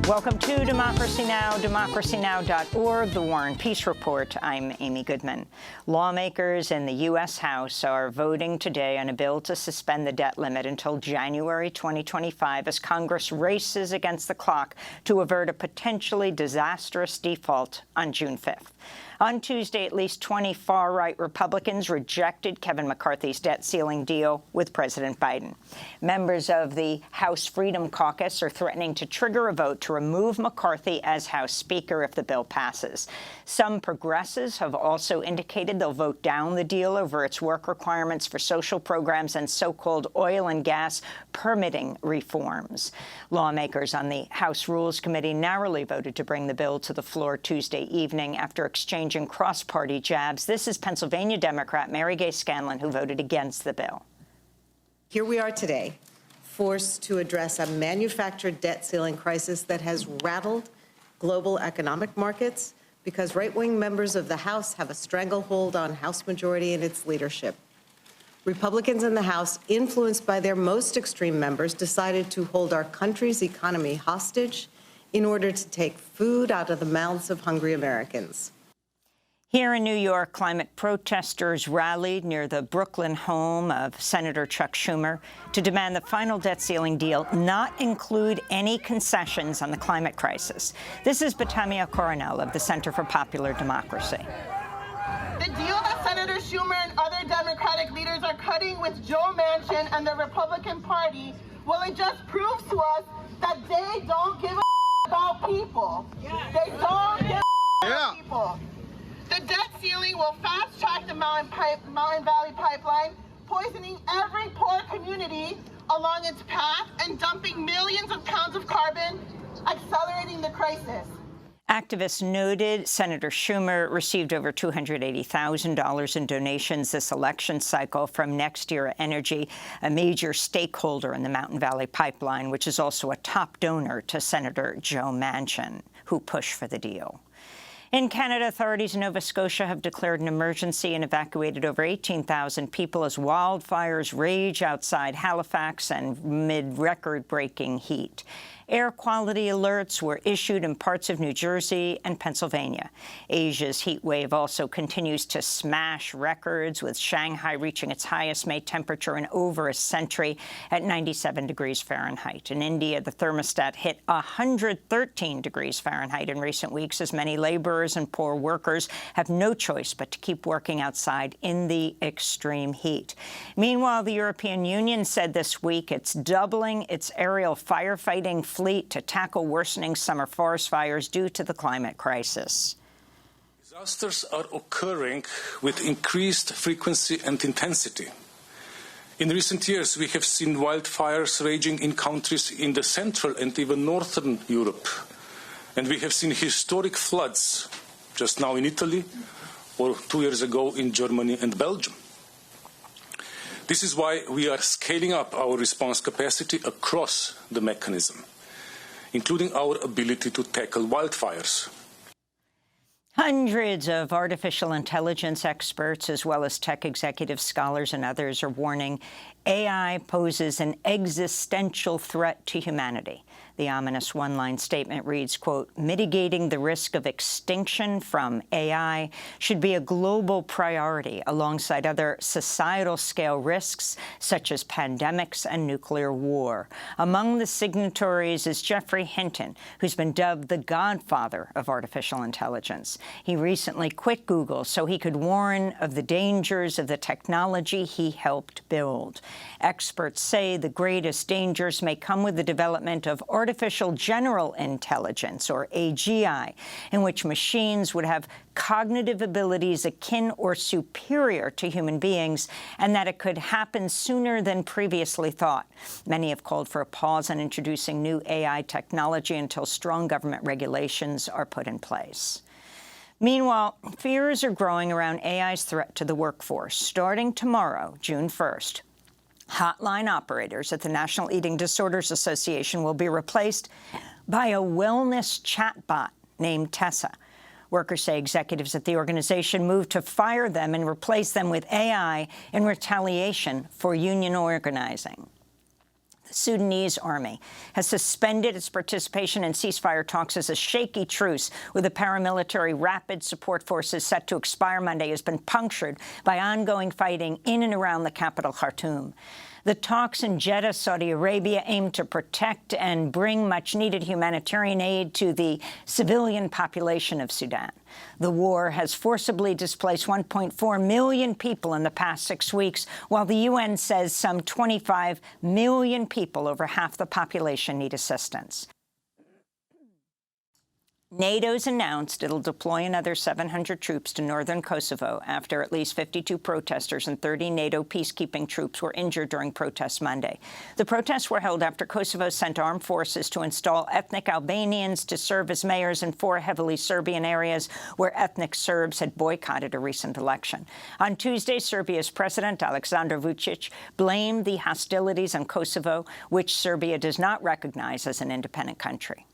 Welcome to Democracy Now!, democracynow.org, The War and Peace Report. I'm Amy Goodman. Lawmakers in the U.S. House are voting today on a bill to suspend the debt limit until January 2025 as Congress races against the clock to avert a potentially disastrous default on June 5th. On Tuesday, at least 20 far-right Republicans rejected Kevin McCarthy's debt ceiling deal with President Biden. Members of the House Freedom Caucus are threatening to trigger a vote to remove McCarthy as House Speaker if the bill passes. Some progressives have also indicated they'll vote down the deal over its work requirements for social programs and so-called oil and gas permitting reforms. Lawmakers on the House Rules Committee narrowly voted to bring the bill to the floor Tuesday evening after exchanging cross-party jabs. This is Pennsylvania Democrat Mary Gay Scanlon, who voted against the bill. Here we are today, forced to address a manufactured debt ceiling crisis that has rattled global economic markets because right-wing members of the House have a stranglehold on House majority and its leadership. Republicans in the House, influenced by their most extreme members, decided to hold our country's economy hostage in order to take food out of the mouths of hungry Americans. Here in New York, climate protesters rallied near the Brooklyn home of Senator Chuck Schumer to demand the final debt ceiling deal not include any concessions on the climate crisis. This is Batamia Coronel of the Center for Popular Democracy. The deal that Senator Schumer and other Democratic leaders are cutting with Joe Manchin and the Republican Party, well, it just proves to us that they don't give a about people. They don't give a about people. The debt ceiling will fast-track the Mountain Valley Pipeline, poisoning every poor community along its path and dumping millions of pounds of carbon, accelerating the crisis. Activists noted Senator Schumer received over $280,000 in donations this election cycle from Next Era Energy, a major stakeholder in the Mountain Valley Pipeline, which is also a top donor to Senator Joe Manchin, who pushed for the deal. In Canada, authorities in Nova Scotia have declared an emergency and evacuated over 18,000 people as wildfires rage outside Halifax and amid record-breaking heat. Air quality alerts were issued in parts of New Jersey and Pennsylvania. Asia's heat wave also continues to smash records, with Shanghai reaching its highest May temperature in over a century at 97 degrees Fahrenheit. In India, the thermostat hit 113 degrees Fahrenheit in recent weeks as many laborers and poor workers have no choice but to keep working outside in the extreme heat. Meanwhile, the European Union said this week it's doubling its aerial firefighting fleet to tackle worsening summer forest fires due to the climate crisis. Disasters are occurring with increased frequency and intensity. In recent years, we have seen wildfires raging in countries in the central and even northern Europe. And we have seen historic floods, just now in Italy, or 2 years ago in Germany and Belgium. This is why we are scaling up our response capacity across the mechanism, including our ability to tackle wildfires. Hundreds of artificial intelligence experts, as well as tech executives, scholars, and others, are warning AI poses an existential threat to humanity. The ominous one-line statement reads, quote, "Mitigating the risk of extinction from AI should be a global priority alongside other societal-scale risks such as pandemics and nuclear war." Among the signatories is Geoffrey Hinton, who's been dubbed the godfather of artificial intelligence. He recently quit Google so he could warn of the dangers of the technology he helped build. Experts say the greatest dangers may come with the development of artificial general intelligence, or AGI, in which machines would have cognitive abilities akin or superior to human beings, and that it could happen sooner than previously thought. Many have called for a pause on introducing new AI technology until strong government regulations are put in place. Meanwhile, fears are growing around AI's threat to the workforce. Starting tomorrow, June 1st, hotline operators at the National Eating Disorders Association will be replaced by a wellness chatbot named Tessa. Workers say executives at the organization moved to fire them and replace them with AI in retaliation for union organizing. The Sudanese Army has suspended its participation in ceasefire talks as a shaky truce with the paramilitary Rapid Support Forces set to expire Monday has been punctured by ongoing fighting in and around the capital, Khartoum. The talks in Jeddah, Saudi Arabia, aim to protect and bring much-needed humanitarian aid to the civilian population of Sudan. The war has forcibly displaced 1.4 million people in the past 6 weeks, while the UN says some 25 million people, over half the population, need assistance. NATO's announced it'll deploy another 700 troops to northern Kosovo after at least 52 protesters and 30 NATO peacekeeping troops were injured during protests Monday. The protests were held after Kosovo sent armed forces to install ethnic Albanians to serve as mayors in 4 heavily Serbian areas where ethnic Serbs had boycotted a recent election. On Tuesday, Serbia's President Aleksandar Vučić blamed the hostilities on Kosovo, which Serbia does not recognize as an independent country.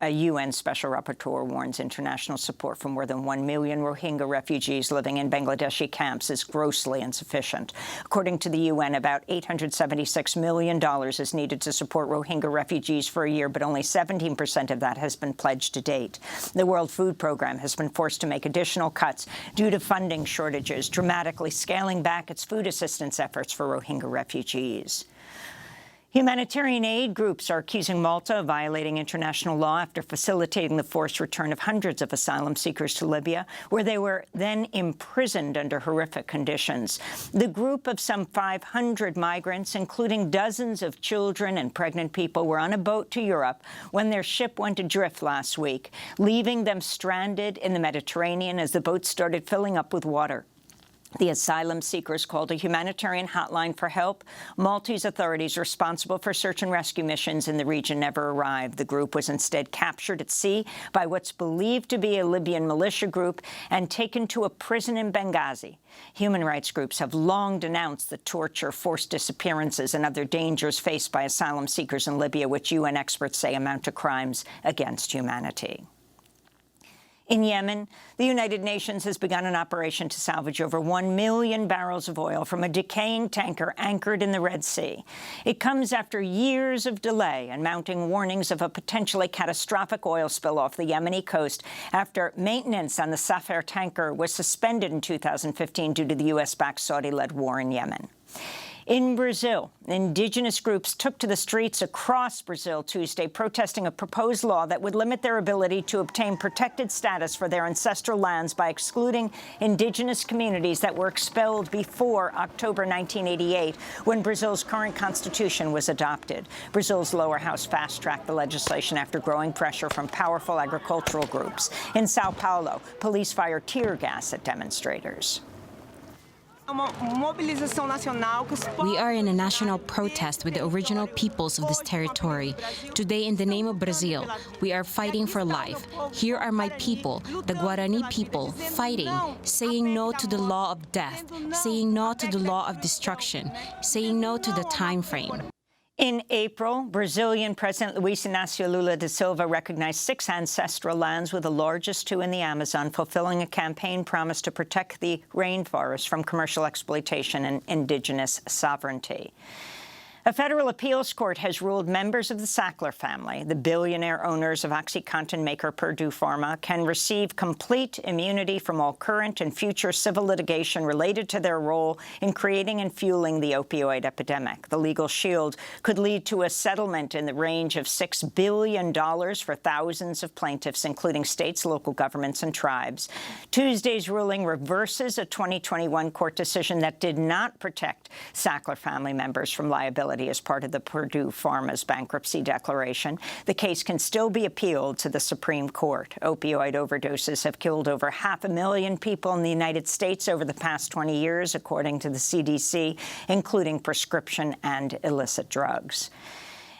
A UN special rapporteur warns international support for more than 1 million Rohingya refugees living in Bangladeshi camps is grossly insufficient. According to the UN, about $876 million is needed to support Rohingya refugees for a year, but only 17% of that has been pledged to date. The World Food Programme has been forced to make additional cuts due to funding shortages, dramatically scaling back its food assistance efforts for Rohingya refugees. Humanitarian aid groups are accusing Malta of violating international law after facilitating the forced return of hundreds of asylum seekers to Libya, where they were then imprisoned under horrific conditions. The group of some 500 migrants, including dozens of children and pregnant people, were on a boat to Europe when their ship went adrift last week, leaving them stranded in the Mediterranean as the boat started filling up with water. The asylum seekers called a humanitarian hotline for help. Maltese authorities responsible for search and rescue missions in the region never arrived. The group was instead captured at sea by what's believed to be a Libyan militia group and taken to a prison in Benghazi. Human rights groups have long denounced the torture, forced disappearances, and other dangers faced by asylum seekers in Libya, which UN experts say amount to crimes against humanity. In Yemen, the United Nations has begun an operation to salvage over 1 million barrels of oil from a decaying tanker anchored in the Red Sea. It comes after years of delay and mounting warnings of a potentially catastrophic oil spill off the Yemeni coast after maintenance on the Sackler tanker was suspended in 2015 due to the U.S.-backed Saudi-led war in Yemen. In Brazil, indigenous groups took to the streets across Brazil Tuesday protesting a proposed law that would limit their ability to obtain protected status for their ancestral lands by excluding indigenous communities that were expelled before October 1988, when Brazil's current constitution was adopted. Brazil's lower house fast-tracked the legislation after growing pressure from powerful agricultural groups. In Sao Paulo, police fired tear gas at demonstrators. We are in a national protest with the original peoples of this territory. Today, in the name of Brazil, we are fighting for life. Here are my people, the Guarani people, fighting, saying no to the law of death, saying no to the law of destruction, saying no to the time frame. In April, Brazilian President Luiz Inácio Lula da Silva recognized 6 ancestral lands, with the largest 2 in the Amazon, fulfilling a campaign promise to protect the rainforest from commercial exploitation and indigenous sovereignty. A federal appeals court has ruled members of the Sackler family, the billionaire owners of OxyContin maker Purdue Pharma, can receive complete immunity from all current and future civil litigation related to their role in creating and fueling the opioid epidemic. The legal shield could lead to a settlement in the range of $6 billion for thousands of plaintiffs, including states, local governments, and tribes. Tuesday's ruling reverses a 2021 court decision that did not protect Sackler family members from liability as part of the Purdue Pharma's bankruptcy declaration. The case can still be appealed to the Supreme Court. Opioid overdoses have killed over 500,000 people in the United States over the past 20 years, according to the CDC, including prescription and illicit drugs.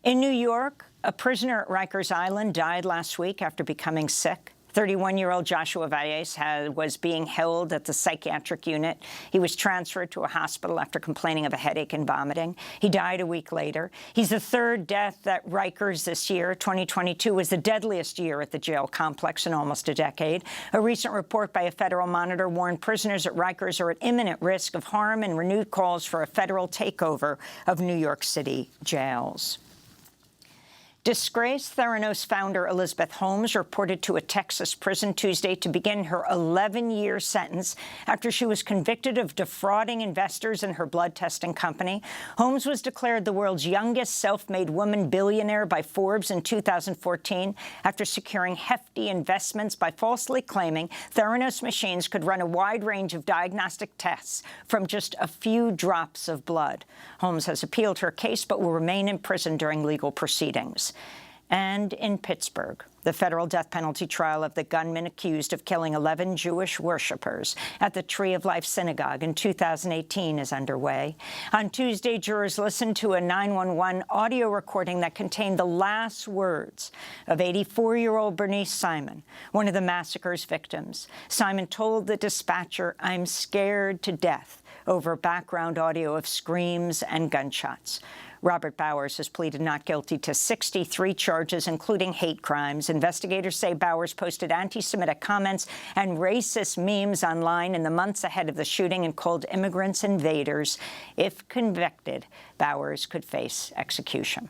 In New York, a prisoner at Rikers Island died last week after becoming sick. 31-year-old Joshua Valles was being held at the psychiatric unit. He was transferred to a hospital after complaining of a headache and vomiting. He died a week later. He's the third death at Rikers this year. 2022 was the deadliest year at the jail complex in almost a decade. A recent report by a federal monitor warned prisoners at Rikers are at imminent risk of harm and renewed calls for a federal takeover of New York City jails. Disgraced Theranos founder Elizabeth Holmes reported to a Texas prison Tuesday to begin her 11-year sentence after she was convicted of defrauding investors in her blood testing company. Holmes was declared the world's youngest self-made woman billionaire by Forbes in 2014 after securing hefty investments by falsely claiming Theranos machines could run a wide range of diagnostic tests from just a few drops of blood. Holmes has appealed her case but will remain in prison during legal proceedings. And in Pittsburgh, the federal death penalty trial of the gunman accused of killing 11 Jewish worshippers at the Tree of Life Synagogue in 2018 is underway. On Tuesday, jurors listened to a 911 audio recording that contained the last words of 84-year-old Bernice Simon, one of the massacre's victims. Simon told the dispatcher, "I'm scared to death," over background audio of screams and gunshots. Robert Bowers has pleaded not guilty to 63 charges, including hate crimes. Investigators say Bowers posted anti-Semitic comments and racist memes online in the months ahead of the shooting and called immigrants invaders. If convicted, Bowers could face execution.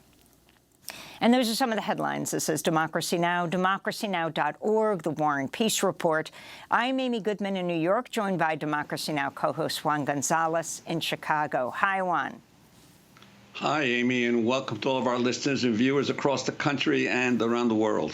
And those are some of the headlines. This is Democracy Now!, democracynow.org, The War and Peace Report. I'm Amy Goodman in New York, joined by Democracy Now! Co-host Juan Gonzalez in Chicago. Hi, Juan. Hi, Amy, and welcome to all of our listeners and viewers across the country and around the world.